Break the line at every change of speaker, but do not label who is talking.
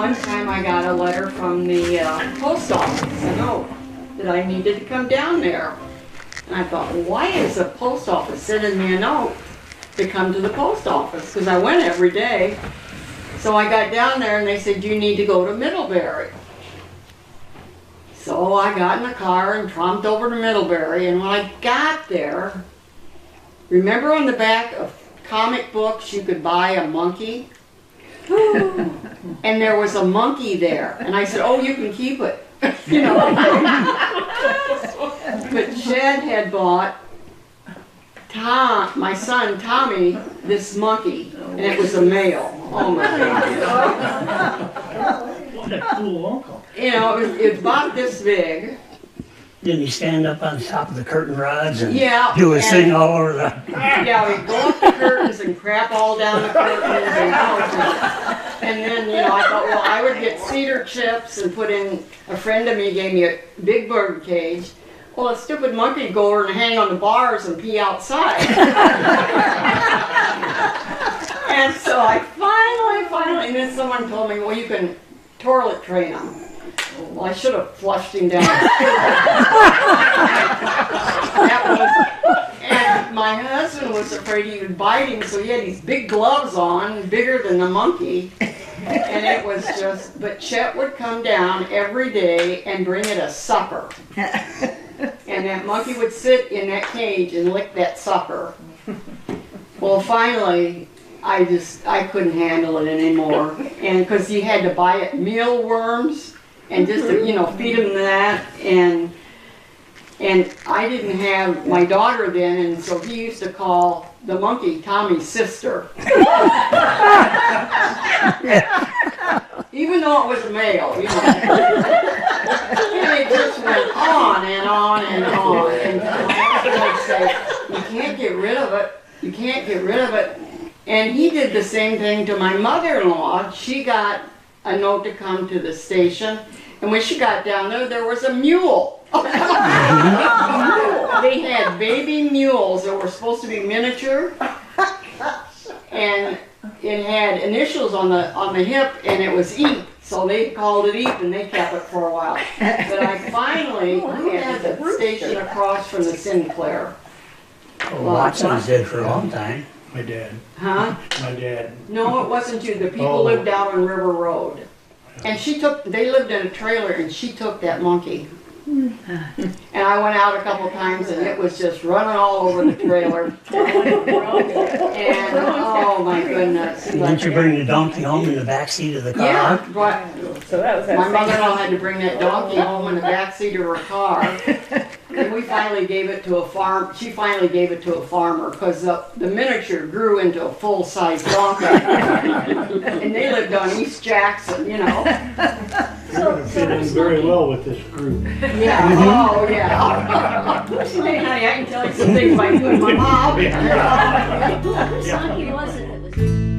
one time I got a letter from the post office, a note, that I needed to come down there. And I thought, well, why is the post office sending me a note to come to the post office? Because I went every day. So I got down there and they said, you need to go to Middlebury. So I got in the car and tromped over to Middlebury, and when I got there, remember on the back of comic books you could buy a monkey? And there was a monkey there, and I said, oh, you can keep it. You know. But Chad had bought my son Tommy this monkey, and it was a male. Oh my God.
What a cool uncle.
You know, it was about this big.
Didn't he stand up on top of the curtain rods and
Yeah,
do his thing all over the...
Yeah, we'd go up the curtains and crap all down the curtains and then, you know, I thought, well, I would get cedar chips and put in, a friend of me gave me a big bird cage. Well, a stupid monkey would go over and hang on the bars and pee outside. And so I finally, and then someone told me, well, you can toilet train him. Well, I should have flushed him down. And my husband was afraid he would bite him, so he had these big gloves on, bigger than the monkey. And it was just, but Chet would come down every day and bring it a supper. And that monkey would sit in that cage and lick that supper. Well, finally, I couldn't handle it anymore. And because you had to buy it mealworms and just to, you know, feed him that. And I didn't have my daughter then, and so he used to call the monkey Tommy's sister. Even though it was a male, you know. And it just went on and on and on. And my husband would say, you can't get rid of it. You can't get rid of it. And he did the same thing to my mother-in-law. She got a note to come to the station. And when she got down there, there was a mule. They had baby mules that were supposed to be miniature. And it had initials on the hip, and it was Eep. So they called it Eep, and they kept it for a while. But I finally had the station across from the Sinclair.
Well, Watson's dead for a long time.
My dad.
Huh?
My dad.
No, it wasn't you. The people lived out on River Road. And they lived in a trailer, and she took that monkey. And I went out a couple times, and it was just running all over the trailer. And oh my goodness!
Didn't you bring the donkey home in the back seat of the car?
Yeah, but
So that was that
my mother-in-law had to bring that donkey home in the back seat of her car. And we finally gave it to a farm. She finally gave it to a farmer because the miniature grew into a full-size donkey. And they lived on East Jackson, you know.
You're going to fit in very well with this group.
Yeah, oh yeah. Hey honey, I can tell you some things by you and my mom.
Whose monkey was it that was...